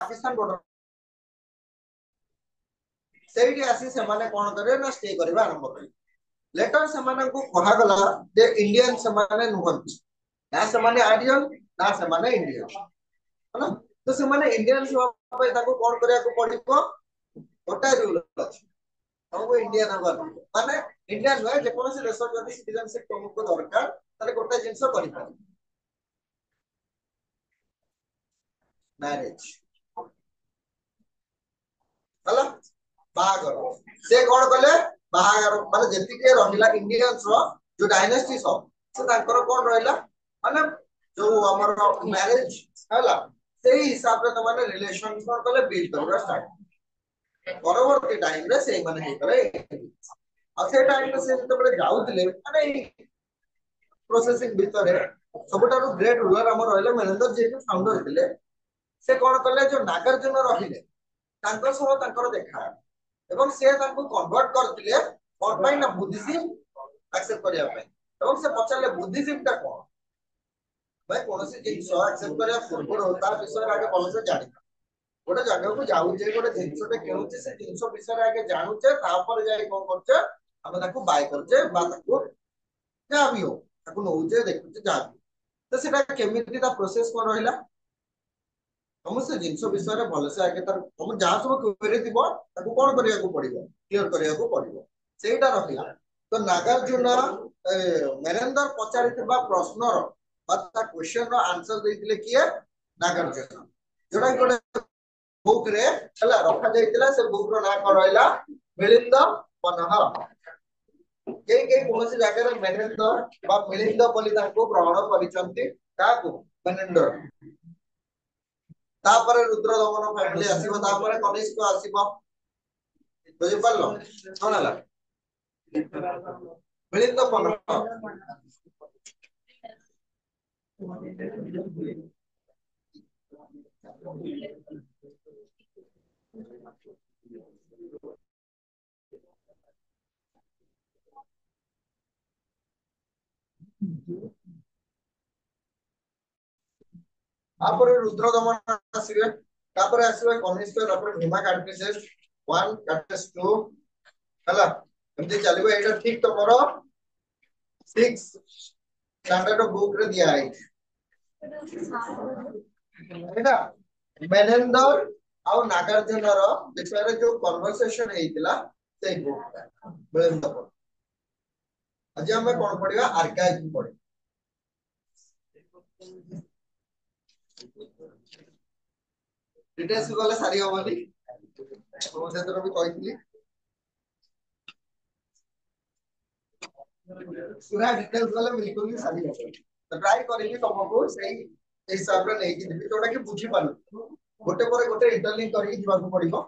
Pakistan border सेठी आसी से माने कोन करे ना स्टे करबा आरंभ करे लेटर से माने को कहा गला जे इंडियन से माने नुहंती ना से माने आर्यन ना से माने इंडियन है ना तो से माने इंडियन से पे ताको कोन करिया को पड़िबो गोटा रूल अछि हमको इंडियन हबर माने इंडियन होय जे कोन से देश जदी सिटीजनशिप तुमको दरकार ताले गोटा जिंस करि पार मैरिज हला बाहागर से कोन कले बाहागर माने जति के रहिला इंडियंस रो जो डायनेस्टी सब से ताकर कोन रहिला माने जो हमर मैरिज हला सेही हिसाब रे तमाने रिलेशन कोन कले बिल्ड करबा स्टार्ट परवर्ती टाइम रे से माने हे करे आ से टाइम रे से जते बळे जाउतले माने प्रोसेसिंग भीतर सबटारो ग्रेट रूलर हमर रहले महेंद्र जी के फाउंडर थिले से कोन कले जो नागार्जुन रहिले तांको सह तांकर देखा एवं से तांको कन्वर्ट करथिले कोन पई ना बुद्धिज्म एक्सेप्ट करिया पई एवं से पछले बुद्धिज्म ता कोन भाई कोनसे जिंस एक्सेप्ट करिया पूर्व होता विषय आगे भल से जानि गोटे जगह को जाउ जे गोटे जिंसटे केउचे से जिंस विषय आगे जानुचे तापर जाय कोन करचे हम ताको बाय करचे बा ताको जा भी हो ताको नउचे देखुचे जा तो सेटा केमिति ता प्रोसेस कोन रहिला हम से जिंस विषय रे भल से आगे तार हम जा सब क्वेरी दिबो ताको कोन करिया को पड़िबो क्लियर करिया को पड़िबो सेटा रहिला तो नागार्जुन नरेंद्र पचारितबा प्रश्नर बाता क्वेश्चन रो आंसर देथिले किए नागार्जुन जोडा कोडे बुक रे हला रखा जाइतिला से बुक रो ना को रहिला मिलिंद पनह के कोनसी जागा रे महेंद्र बा मिलिंद बोली ताको ग्रहण करिसंती काको महेंद्र तापर रुद्र दमन फैमिली आसीबो तापर कनिष्क आसीबो बुझि पारलो कोन हला मिलिंद पनह तापर रुद्र दमन आसीबे तापर आसीबे कनिष्क तापर भीमा कार्टिसेस 1 कार्टिस 2 हला एमती चलिबो एटा ठीक तो करो 6 स्टैंडर्ड बुक रे दिया है एटा महेंद्र आउ नागार्जुन रो विषय रे जो कन्वर्सेशन हेतिला से बुक महेंद्र आज हम कोन पढिबा आर्काइव पढि डिटेल्स गले सारी होबनी तो सेतर भी कहितली पूरा डिटेल्स गले बिल्कुल भी सारी होबनी तो ट्राई करिबी तुमको सही हिसाब रे लेकी दिबी जोटा कि बुझी पालु गोटे पर गोटे इंटरलिंक करी जीवा को पड़िबो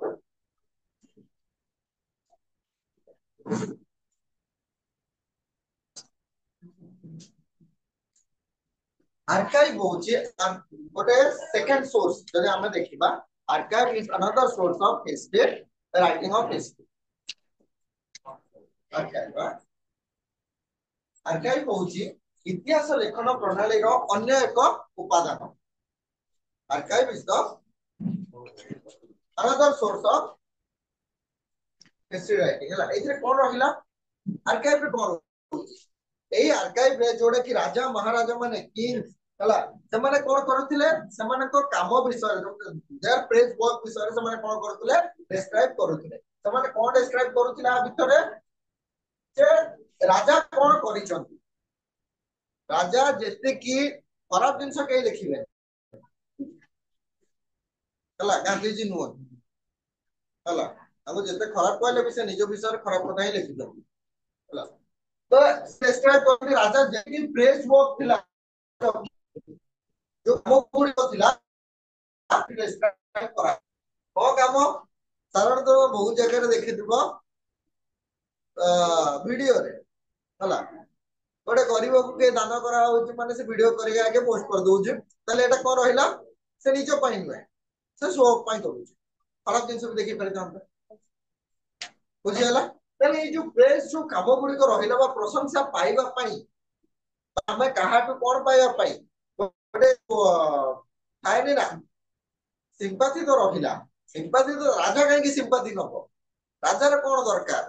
आर्काइव होचे गोटे सेकंड सोर्स जदि हमें देखिबा archive is another source of history writing of history archive होची इतिहास लेखन प्रणाली रो अन्य एक उपादान archive is the another source of history writing हला एथरे कोन रहिला आर्काइव रे कोन होची एई आर्काइव रे जोडे कि राजा महाराजा माने किंग हला से माने कोन करथिले से माने को काम विषय देयर प्रेज वर्क विषय से माने कोन करथिले डिस्क्राइब करथिले से माने कोन डिस्क्राइब करथिले आ भितरे जे राजा कोन करिसंती राजा जेते कि खराब जिंस के लिखिबे हला गांधी जी नुह हला हम जेते खराब कहले भी से निज विषय खराब कथा ही लिखि दो हला तो डिस्क्राइब करथि राजा जेति प्रेज वर्क थिला जो मोपुरी थिला डिस्क्राइब करा को काम साधारण तो बहुत जगह रे देखि दिबो वीडियो रे हला गोटे गरीब को के दान करा होची माने से वीडियो करके आगे पोस्ट कर दोउची तले एटा को रहिला से निजो पाइन नुए से शो ऑफ पाइन करूची खराब जिंस भी देखि परथांत बुझियला तले ए जो प्रेस जो काम गुडी को रहिला बा प्रशंसा पाइबा पई हमें कहाटू कोन पाइबा पई गोटे थायने ना सिंपाथी तो रहिला सिंपाथी तो राजा कहीं सिंपाथी नब राजार कौन दरकार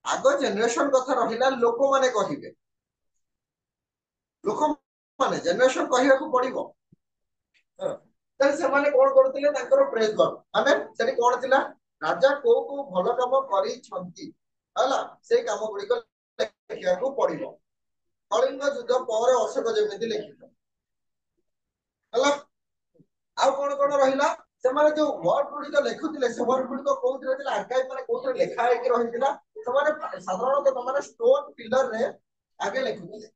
आग जेनेरेशन कथा रहिला लोक माने कहिबे लोक माने जेनेरेशन कहिया को पड़िबो ताले से माने कोन करथिले तांकर प्रेज कर माने सेठी कोन थिला राजा को भलो काम करी छंती हला से काम गुडी को लेखिया को पड़िबो कलिंग युद्ध पर अशोक जेमिति लेखितो हला आ कोन रहिला से माने जो वर्ड गुडी को लेखुथिले से वर्ड गुडी को कोउथिले थिला आर्काइव माने कोउथिले लेखा हे कि रहिथिला से माने साधारणतः तो माने स्टोन पिलर रे आगे लेखुथिले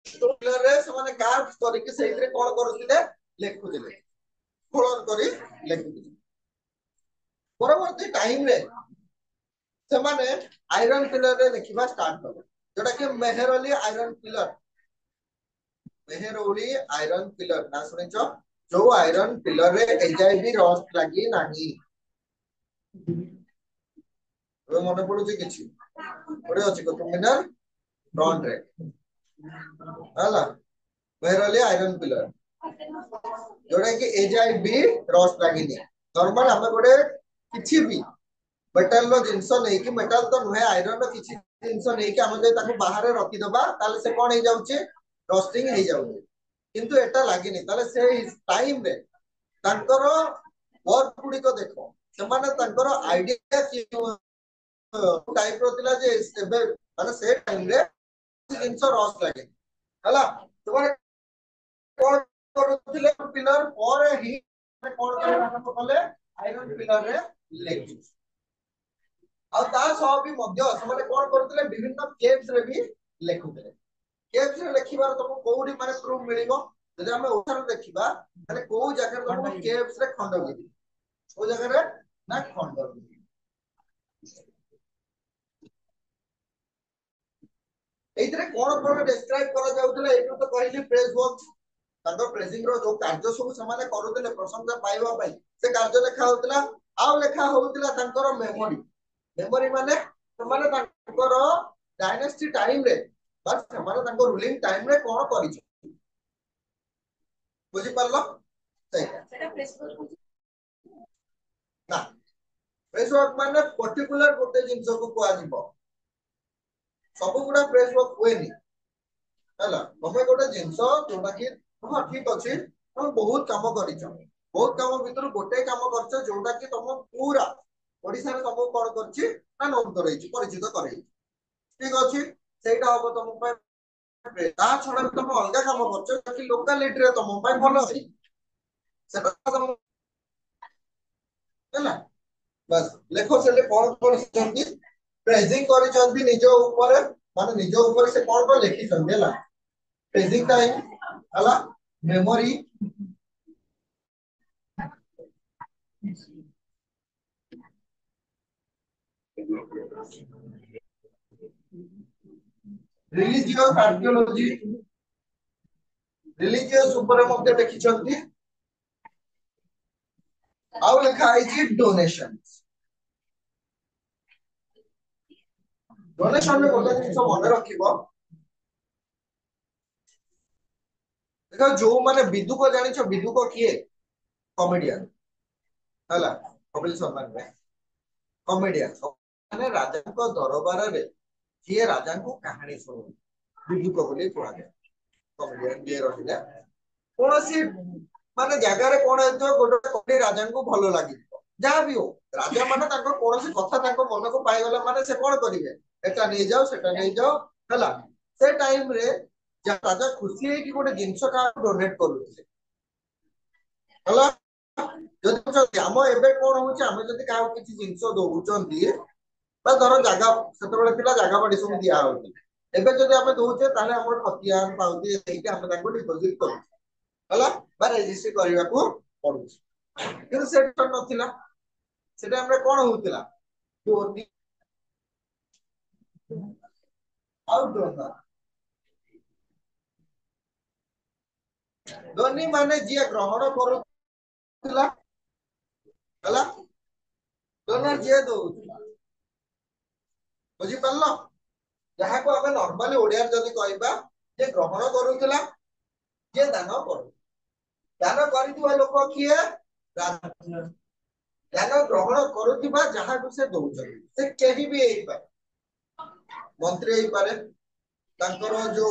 स्टोन पिलर रे से माने कार्व करके सेइथरे कोन करूथिले लेखुथिले खोलन करी लेखुथिले परवर्ती टाइम रे से माने आयरन पिलर रे लिखिबा स्टार्ट कले जोटा कि Meherally iron pillar Mehrauli iron pillar ना सुनिचो जो आयरन पिलर रे एजाइबी रस्ट लागी नाही वे मन पडुची किछि पडे अछि को मिनर फ्रंट रे हला मेहरली आयरन पिलर जोटा कि एजाइबी रस्ट लागी नि नॉर्मल हम गोटे किछि भी मेटल रो जिंस नै कि मेटल तो नुहे आयरन रो किछि जिंस नै कि हम जे ताको बाहर रखि दबा ताले से कोन हे जाउची रस्टिंग हे जाउची किंतु एटा लागि नि ताले से टाइम रे तांकर वर्क गुडी को देखो से माने तांकर आईडिया कि टाइप रो तिला जे एबे माने से टाइम रे जिंस रस लागे हला तुम्हारे कोन करथिले पिलर पर ही कोन करे आयरन पिलर रे लेखि आ ता सब भी मध्य से कोन करथिले विभिन्न केव्स रे भी लेखुथिले केव्स रे लेखिबार तुमको कोउडी माने प्रूफ मिलिबो जदि हम उदाहरण देखिबा माने को जगह तुमको केव्स रे खंडगिरी ओ जगह रे ना खंडगिरी एइतरे कोन डिस्क्राइब करा जाउतले एइतो तो कहली प्रेस वर्क तांको प्रेसिंग रो जो कार्य सब समाने करूतले प्रशंसा पाइबा पई से कार्य लेखा होतला आउ लेखा होतला तांकर मेमोरी मेमोरी माने समाने तांकर डायनेस्टी टाइम रे बस समाने तांको रूलिंग टाइम रे कोन करि बुझी परलो सेटा प्रेस वर्क ना प्रेस वर्क माने पर्टिकुलर गोटे जिंस को को आजिबो सब गुडा प्रेस वर्क होएनी हला तमे गोटे जिंस जोटा कि हां ठीक अछि हम बहुत काम करिछ बहुत काम भीतर गोटे काम करछ जोटा कि तुम पूरा ओडिसा रे सब कोन करछि ना नोट करैछि परिचित करैछि ठीक अछि सेटा होबो तुम पे ता छडा तुम अलगा काम करछ कि लोकालिटी रे तुम पे भलो अछि सेटा तुम हला बस लेखो से ले कोन करछन्ती प्रेजिंग करिछन्ती निज ऊपर माने निज ऊपर से कोन को लेखिछन्ती हला प्रेजिंग टाइम हला मेमोरी रिलीजियस आर्कियोलॉजी रिलीजियस ऊपर मध्ये देखिछन्ती आउ लेखा आइछि डोनेशंस डोनेशन में गोटे जिंस मन रखिबो देखो जो माने विदुक जानिछो विदुक किए कॉमेडियन हला कपिल शर्मा रे कॉमेडियन माने राजा को दरबार रे किए राजा को कहानी सुनो विदुक बोली कोआ जाय कॉमेडियन ये रहिला कोनोसी माने जगह रे कोन हेतो गोटे कॉमेडी राजा को भलो लागि जहाँ भी हो राजा माने ताको कोनोसी कथा ताको मन को पाई गला माने से कोन करिवे एटा नै जाओ सेटा नै जाओ हला से टाइम रे जा राजा खुशी है कि गोटे जिंस का डोनेट करूथिले हला जदि हम एबे कोन होची हम जदि का किछि जिंस दोउचंदी बा धर जागा सेतबेले पिला जागा बाडी सब दिया होती एबे जदि हम दोउचे ताले हमर खतियान पाउती एइके हम ताको डिपोजिट करू हला बा रेजिस्ट्री करिवा को पडुछ किंतु सेट नथिला सेटा हमरे कोन होतिला डोनी आउट डोनर धनी माने जिया ग्रहण करूला हला डोनर जे दोउला बुझी पल्लो जहा को हमें नॉर्मली ओडिया जदी कहबा जे ग्रहण करूला जे दान करू दान कर लोक किए दान ग्रहण करुवा जहाँ से दौरान से कहीं भी मंत्री जो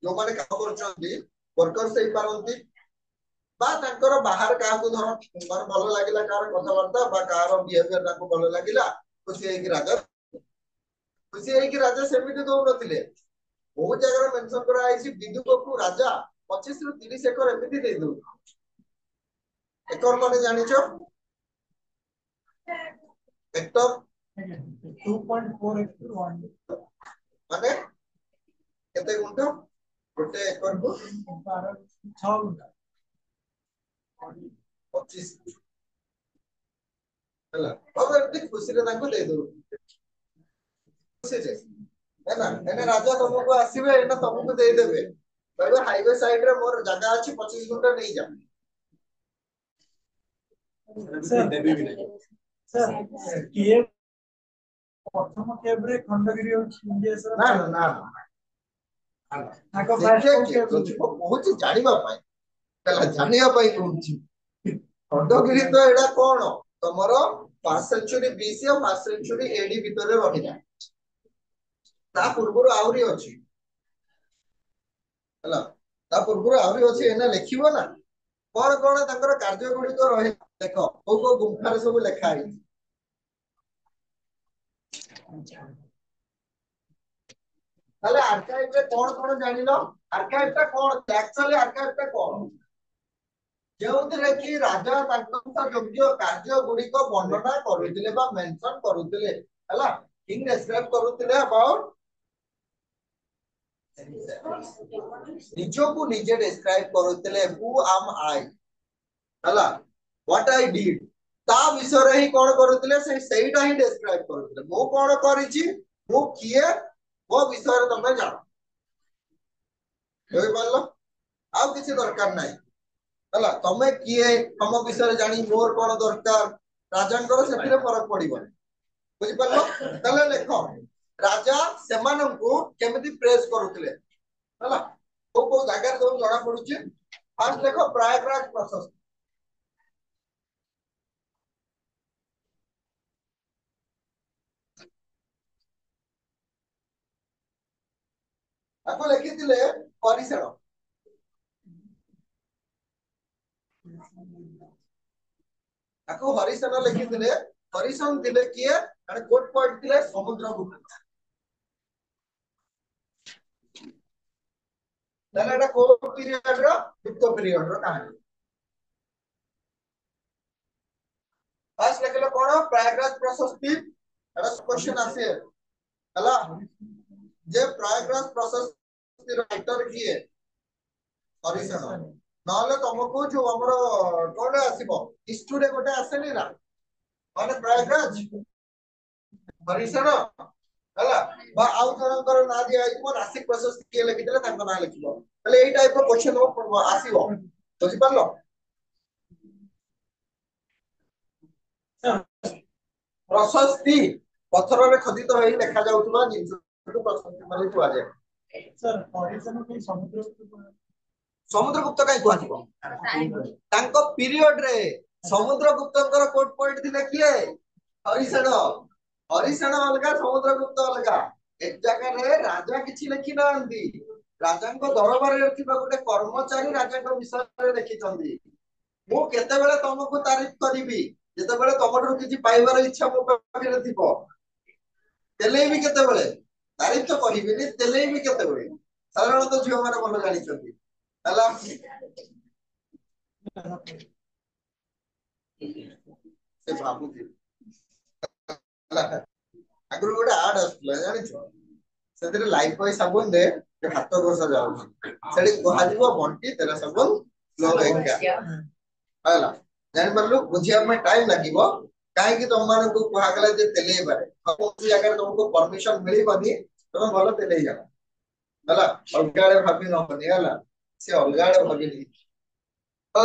जो माने काम करछन्ती वर्कर्स हे पारंती बा तांकर बाहर का धर मन भल लगिला कार कथबार्ता बा कार बिहेवियर ताको भल लगिला खुशी है कि राजा सेमिति दौ नथिले बहुत जगह मेंशन करा आइछि विदुक को राजा 25 रु 30 एकर एमिति दे दउ एकर माने जानिछो हेक्टर 2.4 हेक्टर 1 माने केते गुंठ गोटे एकर को 6 गुंठ 25 हला अब एते खुशी रे ताको दे दउ खुशी जे है ना एने राजा तुमको आसीबे एना तुमको दे देबे कहबे हाईवे साइड रे मोर जगह अछि 25 गुंठ नहीं जा सर देबे भी नहीं सर किए प्रथम केब्रे खंडगिरी इंडिया सर ना ना आको फास्ट बहुत जानिबा पाए कला जानिबा पाए कहूची खंडगिरी तो एडा कोन तमरो 5 सेंचुरी बीसी और 5 सेंचुरी एडी भीतर रहिला ता पूर्वरु आउरी अछि हला ता पूर्वरु आउरी अछि एना लिखिबो ना कोन कोन तांकर कार्य गुडी तो रहि देखो को गुंफा रे सब लिखा है তাহলে আর্কাইভে কোন জানিলো আর্কাইভটা কোন অ্যাকচুয়ালি আর্কাইভটা কোন যেউতিরে কি রাজা তাଙ୍କର ଯୋଗ୍ୟ କାର୍ଯ୍ୟ ଗୁଡିକ ବର୍ଣ୍ଣନା କରୁଥିଲେ ବା ମେନସନ କରୁଥିଲେ ହେଲା କିଙ୍ଗ ଡେସ୍କ୍ରାଇବ କରୁଥିଲେ अबाउट ନିଜକୁ ନିଜେ ଡେସ୍କ୍ରାଇବ କରୁଥିଲେ ହୁ am I ହେଲା what I did ତା ବିଷୟରେ ହିଁ କଣ କରୁଥିଲେ ସେଇଟା ହିଁ ଡେସ୍କ୍ରାଇବ କରୁଥିଲେ ମୁଁ କଣ କରିଛି ମୁଁ କିଏ वो विषय तुम जान बुझिपार आउ किसी दरकार ना है तुम किए तुम विषय जानी मोर कौन दरकार राजा से फरक पड़ो बुझिपार लेख राजा से केमिति प्रेस करुले को जगह सब जना पड़ी फास्ट लेख प्रयागराज प्रशस्त आपको लिखिथिले हरिसेन आपको हरिसेन लिखिथिले हरिसेन थिले किए अरे कोट पॉइंट थिले समुद्रगुप्त ताले एटा को पीरियड रो गुप्त पीरियड रो कहानी फास्ट लिखले कोन प्रयागराज प्रशस्ति एटा क्वेश्चन आसे हला जे प्रयागराज प्रशस्ति राइटर किए हरिसेन नहले तुमको जो हमर कोन आसीबो स्टूडे गोटे आसेनी ना माने प्रयागराज हरिसेन हला बा आउ जनकर ना दिया आइबो नासिक प्रशस्ति के लिखितले तांको ना लिखिबो तले एई टाइप रो क्वेश्चन आसीबो बुझि पारलो प्रशस्ति पत्थर रे खदित होई देखा जाउतबा जिंसु प्रशस्ति माने कुआ जाय सर हरिसेन के समुद्रगुप्त कहीं कहथिबो तांको पीरियड रे समुद्रगुप्तଙ୍କର कोट पॉइंट थिले किए हरिसेन हरिसेन अलगा समुद्रगुप्त अलगा एक जगह रे राजा किछि लिखि नांदी राजांको दरबार रे थिबा गोटे कर्मचारी राजांको विषय रे लिखिचंदी मु केते बेले तुमको तारीफ करिवि जेते बेले तमरो किछि पाइबार इच्छा मो पाखरे थिबो तेले भी केते बेले तारीफ तो करिविनी तेले भी केते बेले साधारणतः झियो माने भलो जानि छथि हला से बाबू थी आगु गोटे आड आसला जानि छ सेतिर लाइफ बॉय साबुन दे हाथ घोषा जाउ सेडी कहलिबो बंटी तेरा साबुन लो एकया हला जानि परलु बुझिया में टाइम लागिबो काहे कि तुम मान को कहा गला जे तेले बारे कोन जगह तुमको परमिशन मिली बनी तुम भलो तेले जा हला अलगाड़े भाबी न बनी हला से अलगाड़े भाबी नहीं ओ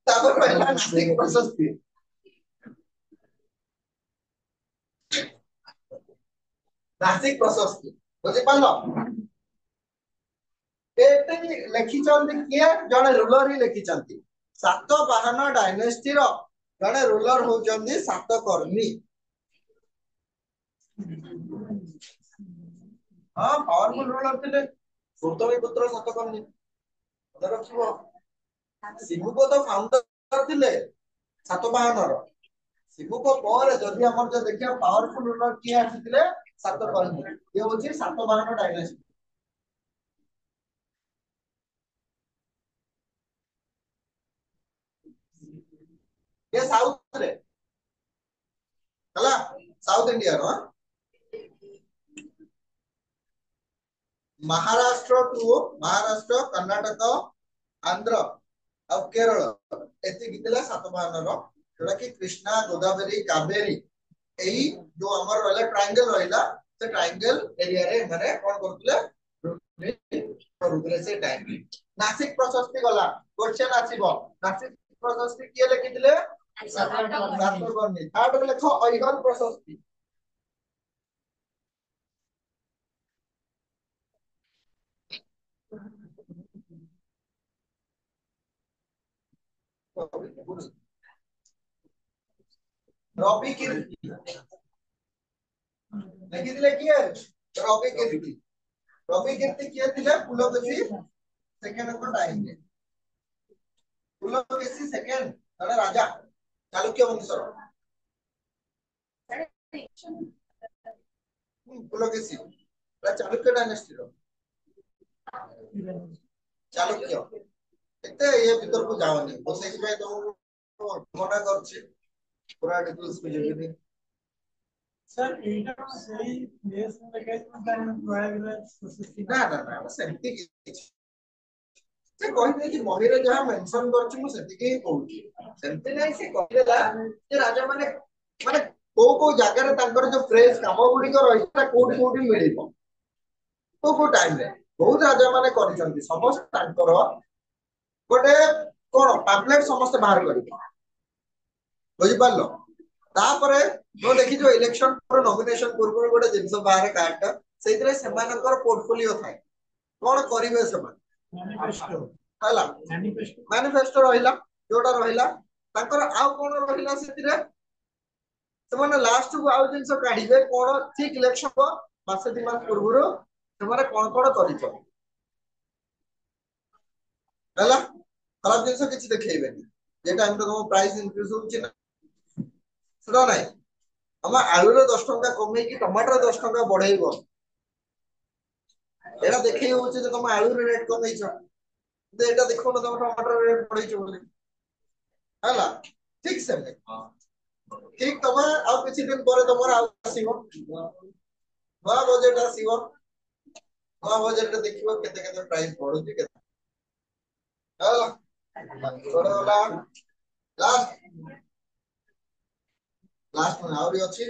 तापर पहिला नासिक प्रशस्ति नासिक प्रशस्ति बुझि पालो एटे लिखिचंती किए जने रूलर ही लिखिचंती सातवाहन डायनेस्टी रो जने रूलर होचंदी सातकर्णी हां पावरफुल रूलर थिले गौतमी पुत्र सातकर्णी मने रखिबो शिबु को तो फाउंडर थिले सातवाहन रो शिबु को पर जदि हमर जो देखिया पावरफुल रूलर किए आथिले सातकर्णी ये होची सातवाहन डायनेस्टी ये साउथ रे हला साउथ इंडिया रो महाराष्ट्र कर्नाटक आंध्र और केरल एति गितला सातवाहन रो जोटा कि कृष्णा गोदावरी कावेरी एई जो हमर रहला ट्रायंगल रहला से ट्रायंगल एरिया रे माने कोन करथले करूथले से टाइम नासिक प्रशस्ति गला क्वेश्चन आसीबो नासिक प्रशस्ति के लिखितले सातकर्णी थर्ड लेखो ऐहन प्रशस्ति रवि कीर्ति लिखितले किए रवि कीर्ति किए थिले पुलकेशी सेकंड को टाइम रे पुलकेशी सेकंड तने राजा चालुक्य वंशर पुलकेशी चालुक्य डायनेस्टी रो चालुक्य एते ये भीतर को जाओनी तो सेहि भाई तो मना करछि पूरा डिटेल्स को जेबे सर एटा सही देश में लगे तो नया सोसाइटी ना ना ना सेमती किछि से कहते कि बहिरे जहाँ मेंशन करछि मु सेति के कहूछि सेमती नै से कहलेला जे राजा माने माने को जागा रे तांकर जो फ्रेश काम गुडी को रहिता कोठी कोठी मिलिबो को टाइम रे बहुत राजा माने करिसंती समस्त तांकर गोटे कोन पैम्फलेट समस्त बाहर करिबो बुझि पारलो तापरे तो देखि जो इलेक्शन पर नॉमिनेशन पूर्व गोटे जिंस बाहर कार्ड सेइतरे सेमानकर पोर्टफोलियो थाए कोन करिवे समान मैनिफेस्टो हला मैनिफेस्टो रहिला जोटा रहिला तांकर आउ कोन रहिला सेतिरे सेमाने लास्ट को आउ जिंस काढिबे कोन ठीक इलेक्शन को मासे दि मास पूर्व सेमाने कोन करिछो हला खराब जिंस किछि देखैबेनी जे टाइम तो तुम प्राइस इंक्रीज होछि ना सुनो नाही हम आलू रे 10 टका कमे कि टमाटर 10 टका बढ़ाइबो एटा देखै होछि जे तुम आलू रे रेट कमेइछो तो एटा देखो ना तुम टमाटर रेट बढ़ाइछो बोली हला ठीक से ठीक तुम आ किछि दिन ପରେ तमर आ आसीबो वा बजेट आसीबो वा बजेट देखिबो केते केते प्राइस बढ़ुछि केते हला छोड़ वाला लास्ट लास्ट में आउरी अछि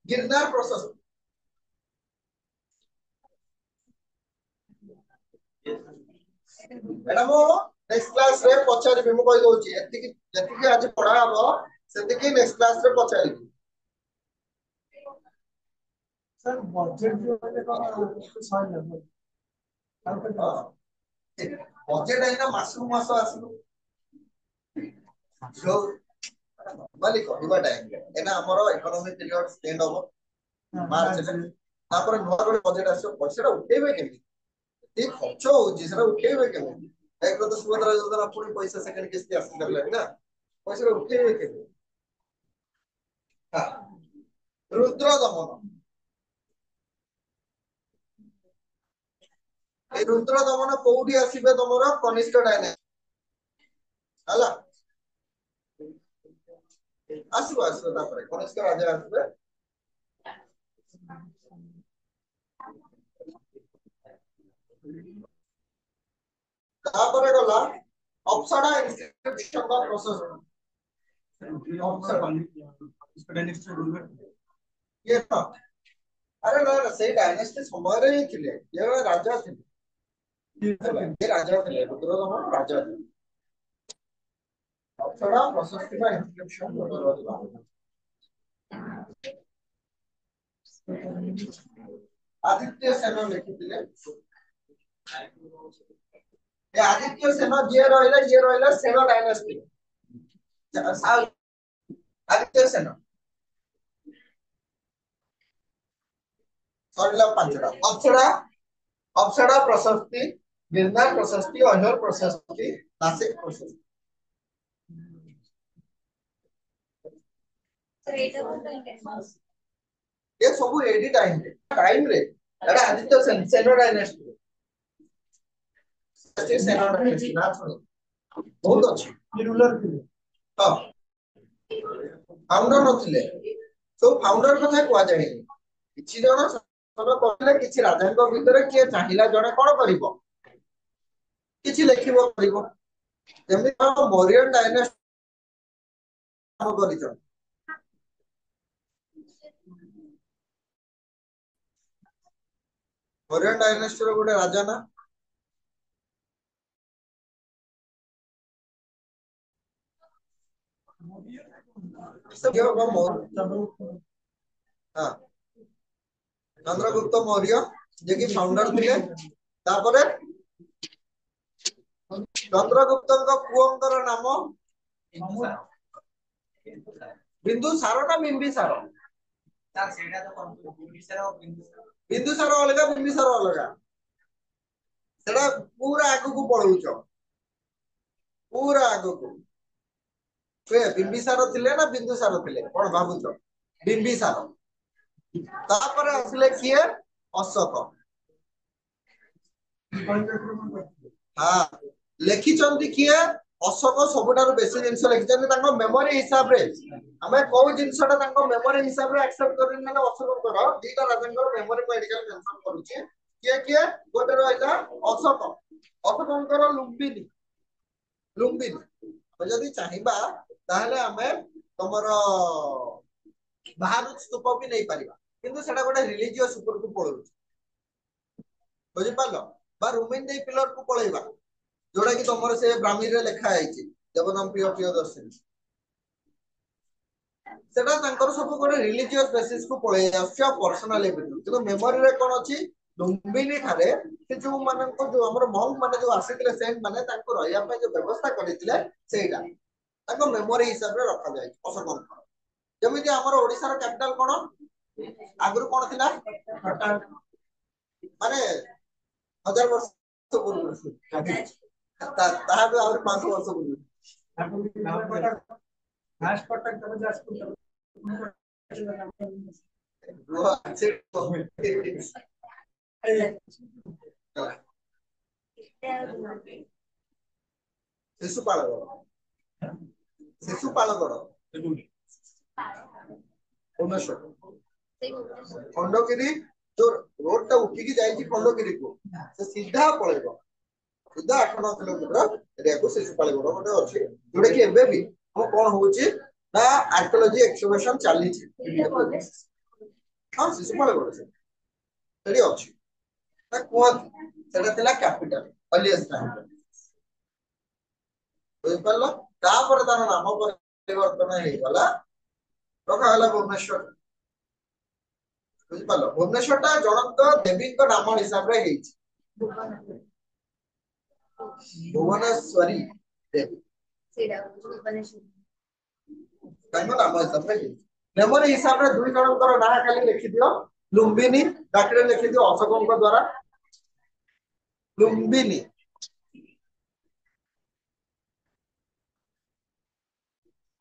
गिरनार प्रोसेस एटा मो नेक्स्ट क्लास रे पचारि मु कहि दोछि एतिकी जतिकी आज पढा हबो सेतिकी नेक्स्ट क्लास रे पचारि सर बजट जो है तो सही लगे बजेट है ना मासु मास आसु जो बाली कहबा टाइम एना हमरो इकोनॉमिक पीरियड स्टेंड हो मार्च रे तापर नोर गोटे बजेट आसो पैसा उठेबे केमी ठीक खर्च हो जिसरा उठेबे केमी एक तो सुभद्रा योजना पूरी पैसा सेकंड किस्ती आसी करले ना पैसा उठेबे केमी हां रुद्र दमन ए रुद्र दमन कोउडी आसीबे तमरो कनिष्ठ डायनेस्टी हला आसु आसु तापर कनिष्ठ राजा आसबे तापर गला अप्सरा इंस्क्रिप्शन का प्रोसेस ये तो अरे ना से डायनेस्टी समय रे थिले ये राजा थिले ये राजा थिले रुद्र दमन राजा थिले अप्सरा प्रोसेस का इंस्क्रिप्शन आदित्य सेन लिखिथिले ए आदित्य सेन जे रहिला सेन डायनेस्टी आदित्य सेन सरला पांचटा अप्सरा प्रशस्ति गिरनार प्रशस्ति अहिर प्रशस्ति नासिक प्रशस्ति ये सब एडी टाइम रे एटा आदित्य सेन सेन डायनेस्टी सेन डायनेस्टी ना सुनो बहुत अच्छी रूलर हां फाउंडर नथिले सो फाउंडर कथा कुआ जाय किछि जण सन कहले किछि राजांक भितरे के चाहिला जणे कोन करिवो किछि लेखिबो करिवो जेमि मौर्यन डायनेस्टी काम करिछ मौर्यन डायनेस्टी रो गोटे राजा ना हां चंद्रगुप्त मौर्य जे कि फाउंडर थिले तापरे चंद्रगुप्तଙ୍କ पुଅଙ୍କର नाम बिंदुसार ना बिंबिसार सर सेटा तो बिंदुसार अलगा बिंबिसार अलगा सेटा पूरा आगु को पळौछ पूरा आगु को से बिंबिसार थिले ना बिंदुसार थिले कोन भाबुछ बिंबिसार तापर आसले किए अशोक हां लेखि चंदी किए अशोक सबुठार बेसी जिंस लेखि चंदी तांको मेमोरी हिसाब रे हमें को जिंसटा तांको मेमोरी हिसाब रे एक्सेप्ट करिन माने अशोक करो दीटा राजंकर मेमोरी मेडिकल मेंशन करूची किए गोटे रहला अशोकंकर लुम्बिनी जदि चाहिबा ताहले हमें तमर भारत स्तूप भी नहीं पारिबा किंतु सेटा गोटे रिलीजियस ऊपर को पळौ बुझि पालो बा रुमेन दे पिलर को पळैबा जोड़ा कि तमर से ब्राह्मी रे लिखा आइछि देवनाम प्रिय दर्शन सेटा तांकर सब गोटे रिलीजियस बेसिस को पळै आछ्या पर्सनल लेवल किंतु मेमोरी रे कोन अछि लुम्बिनी थारे से जो मानन को जो हमर मॉन्क माने जो आसीतिले सेंट माने तांको रहिया पे जो व्यवस्था करितिले सेटा तांको मेमोरी हिसाब रे रखा जाय अशोक जमिति हमर ओडिसा रो कैपिटल कोन आगुर कोन थिला माने 1000 वर्ष पूर्व ताहा भी और 500 वर्ष पूर्व लास्ट पटक तब जास्पुर वो अच्छे शिशुपालगढ़ भुवनेश्वर खंडगिरी जो रोड टा उठिकी जाइछि खंडगिरी को से सीधा पळेबो सीधा 8-9 किलोमीटर एरिया को शिशुपालगढ़ गोटे अछि जोडे कि एबे भी हम कोन होउछि ना आर्कियोलॉजी एक्सकवेशन चाली छी हां शिशुपालगढ़ से सेडी अछि ना कोन सेटा थिला कैपिटल अर्लिएस्ट टाइम बुझ पालो तापर तार नाम परिवर्तन हे गला रखा गला भुवनेश्वर बुझ पालो भुवनेश्वर ता जनक देवी को नाम हिसाब रे हेछि भुवनेश्वरी देवी सेडा भुवनेश्वर तांको नाम हिसाब रे मेमोरी हिसाब रे दुई जनकर ना खाली लिखि दियो लुम्बिनी डाकरे लिखि दियो अशोकଙ୍କ द्वारा लुम्बिनी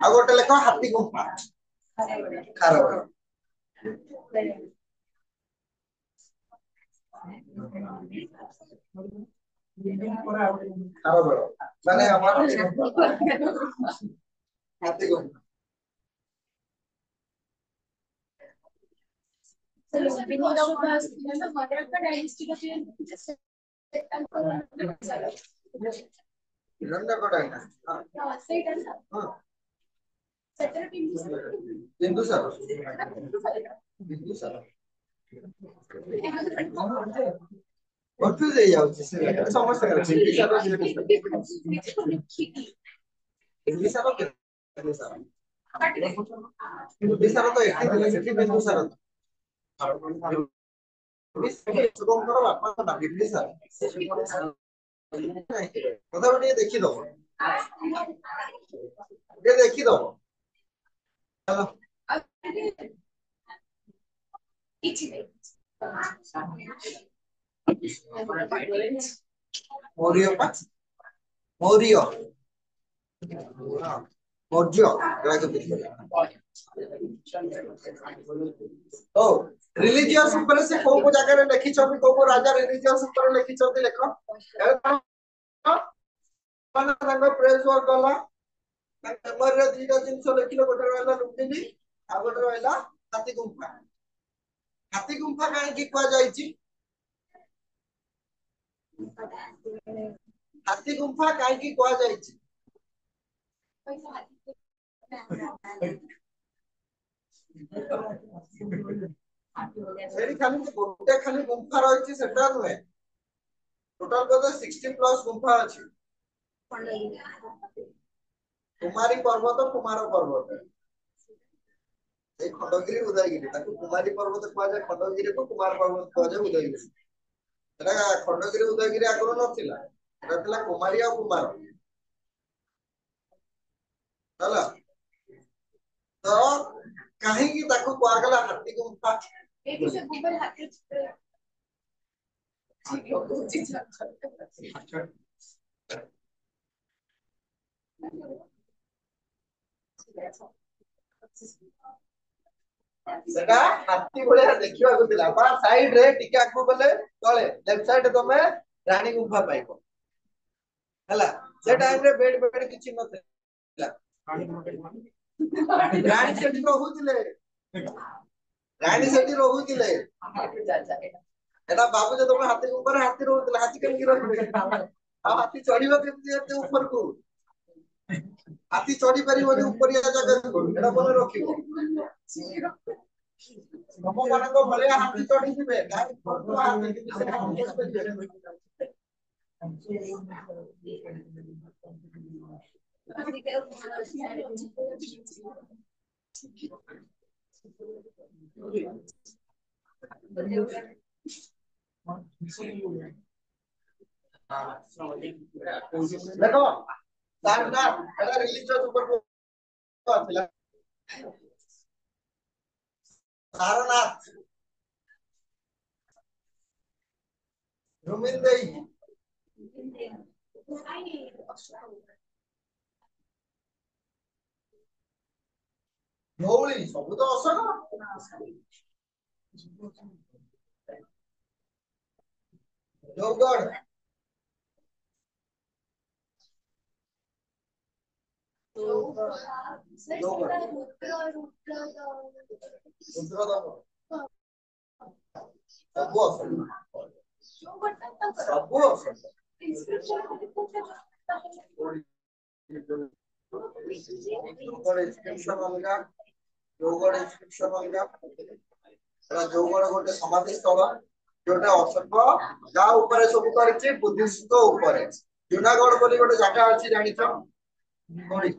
आ गोटे लेख हाथी गुंफा खारबड़ खारबड़ माने हमर हाथी गुंफा कंफ्यूज हो जाउछि से समस्या अछि बिंदुसार तो एठी सेठी बिंदुसार बापा ना बिंदुसार ତଥାପି ଟିକେ ଦେଖିଦବ ଟିକେ ଦେଖିଦବ ହେଲା। ମୌର୍ୟ ପା ମୌର୍ୟ ମୌର୍ଯ୍ୟ ହଉ ରିଲିଜିୟସ୍ ଉପରେ ସେ କୋଉ କୋଉ ଜାଗାରେ ଲେଖିଛନ୍ତି କୋଉ କୋଉ ରାଜା ରିଲିଜିୟସ୍ ଉପରେ ଲେଖିଛନ୍ତି ଲେଖ ମାନେ ତାଙ୍କ ପ୍ରେସ୍ ୱାର୍କ ଗଲା ତାଙ୍କ ମେମୋରିରେ ଦିଟା ଜିନିଷ ଲେଖିଲେ ଗୋଟେ ରହିଲା ଲୁମ୍ବିନି ଆଉ ଗୋଟେ ରହିଲା ହାତୀ ଗୁମ୍ଫା। ହାତୀ ଗୁମ୍ଫା କାହିଁକି କୁହାଯାଇଛି ହାତୀ ଗୁମ୍ଫା କାହିଁକି କୁହାଯାଇଛି ସେଠି ଖାଲି ଗୋଟେ ଖାଲି ଗୁମ୍ଫା ରହିଛି ସେଟା ନୁହେଁ ଟୋଟାଲ ବୋଧେ 60+ ଗୁମ୍ଫା ଅଛି। କୁମାରୀ ପର୍ବତ କୁମାର ପର୍ବତ এই খଣ୍ଡগিরি উদয়গিরি তাকে কুমারী পর্বত কুয়াଯାଏ খଣ୍ଡগিরিକୁ কুମାର ପର୍ବତ କୁହାଯାଏ ଉଦୟଗିରି। এটা ଖଣ୍ଡଗିରି ଉଦୟଗିରି ଆଗରୁ ନଥିଲା এটা ଥିଲା କୁମାରୀ ଆଉ କୁମାର ହେଲା। ତ କାହିଁକି ତାକୁ କୁହାଗଲା ହାତୀ ଗୁମ୍ଫା ସେଟା ହାତୀ ଭଳିଆ ଦେଖିବାକୁ ଥିଲା ବା ସାଇଡ ରେ ଟିକେ ଆଗକୁ ଗଲେ ତଳେ ଲେଫ୍ଟ ସାଇଡ ତମେ ରାଣୀ ଗୁମ୍ଫା ପାଇବ ହେଲା। ସେ ଟାଇମ ରେ ବେଡ ବେଡ କିଛି ନଥିଲା ରାଣୀ ସେଠି ରହୁଥିଲେ ଏଟା ଭାବୁଛ ତମେ ହାତୀ ଉପରେ ହାତୀ ରହୁଥିଲା ହାତୀ କେମିତି ରହିବେ ଆଉ ହାତୀ ଚଢିବ କେମିତି ଏତେ ଉପରକୁ ହାତୀ ଚଢି ପାରିବନି ଉପରିଆ ଜାଗାକୁ ଏଟା ମନେ ରଖିବ। ତମ ମାନଙ୍କ ଭଳିଆ ହାତୀ ଚଢିଯିବେ ଦେଖ ସାରନାଥ ଏଟା ରିଲିଜିୟସ୍ ଉପରେ ଆସିଲା ସାରନାଥ ରୁମିନ ଦେଇ ଧଉଳି ସବୁ ତ ଅଶୋକ ଦେଓଗଡ଼ ସବୁ ଯୋଉଗଡ଼ ଗୋଟେ ସମାଧି ସ୍ଥଳ ଯୋଉଟା ଅଶୋକ ଯାହା ଉପରେ ସବୁ କରିଛି ବୁଦ୍ଧିଷ୍ଟ ଉପରେ ଜୁନାଗଡ଼ ବୋଲି ଗୋଟେ ଜାଗା ଅଛି ଜାଣିଛ କୋଉଠି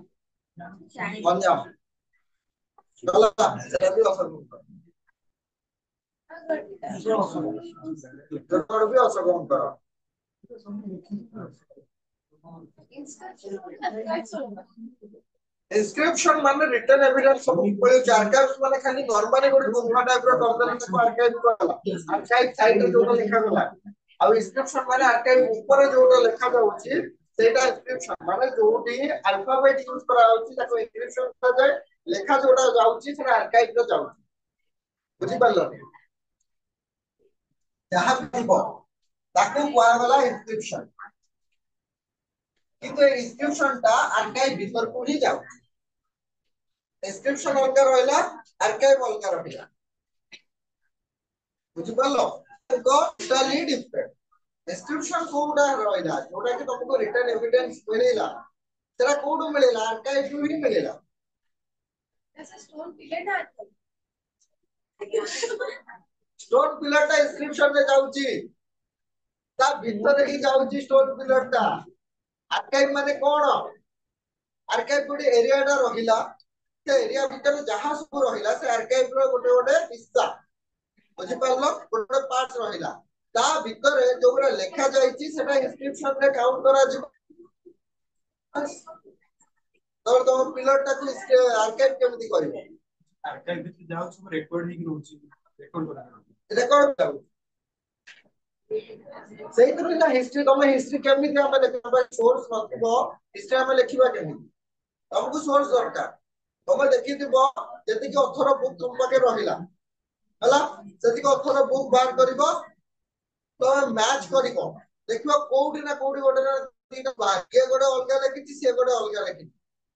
ଗଞ୍ଜାମ ସେଟା ବି ଅଶୋକଙ୍କର ଜୁନାଗଡ଼ ବି ଅଶୋକଙ୍କର inscription ମାନେ written evidence ସବୁ ମିଳୁଛି archives ମାନେ ଖାଲି normally ଗୋଟେ ଗୁମ୍ଫା ଟାଇପ ର କରିଦେଲେ ତାକୁ archive କଲା archive ସାଇଡ ରେ ଯୋଉଟା ଲେଖା ଗଲା ଆଉ inscription ମାନେ archive ଉପରେ ଯୋଉଟା ଲେଖା ଯାଉଛି ସେଇଟା inscription ମାନେ ଯୋଉଠି alphabet ୟୁଜ କରାଯାଉଛି ତାକୁ inscription କୁହାଯାଏ ଲେଖା ଯୋଉଟା ଯାଉଛି ସେଟା archive ରେ ଯାଉଛି ବୁଝି ପାରିଲ ଯାହା ଥିବ ତାକୁ କୁହାଗଲା inscription କିନ୍ତୁ ଏ inscription ଟା archive ଭିତରକୁ ହିଁ ଯାଉଛି inscription ଅଲଗା ରହିଲା archive ଅଲଗା ରହିଲା ବୁଝି ପାରିଲ totally different inscription କୋଉଟା ରହିଲା ଯୋଉଟା କି ତମକୁ written evidence ମିଳିଲା ସେଟା କୋଉଠୁ ମିଳିଲା archive ରୁ ହିଁ ମିଳିଲା stone pillar ଟା inscription ରେ ଯାଉଛି ତା ଭିତରେ ହିଁ ଯାଉଛି stone pillar ଟା archive ମାନେ କଣ archive ଗୋଟେ ଏରିଆ ଟା ରହିଲା ସେ ଏରିଆ ଭିତରେ ଯାହା ସବୁ ରହିଲା ସେ archive ର ଗୋଟେ ଗୋଟେ ହିସ୍ସା ବୁଝି ପାରିଲ ଗୋଟେ ପାର୍ଟ ରହିଲା ता भितरे जो गुरा लेखा जाईची सेटा इंस्क्रिप्शन रे काउंट करा जिवो तो तुम पिलर टाକୁ आर्काइव केମିତି କରିବ आर्काइव में जाओ सब रेकॉर्ड ही रहउची रेकॉर्ड करा रेकॉर्ड सेही तो ना हिस्ट्री तुम हिस्ट्री केମିତି हम देखबा सोर्स नथिबो हिस्ट्री हम लिखिबा केମିତି हमको सोर्स दरकार तुम देखिथिबो जति के अथर बुक तुम पाके रहिला हला जति के अथर बुक बार करबो तो मैच करबो देखिबो कोउठी ना कोउठी गोटे ना तीन भाग्य गोटे अलगा लेखिछि से गोटे अलगा लेखिछि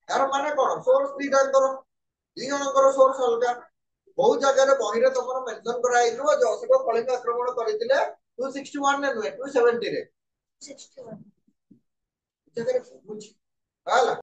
यार माने कोन सोर्स दीटा करो दी जनकर सोर्स अलगा बहुत जगह रे बहिरे तमरो मेंशन करा आइलो जो अशोक कलिंग आक्रमण करितिले 261 ने 270 रे 61 जगह बुझ हाला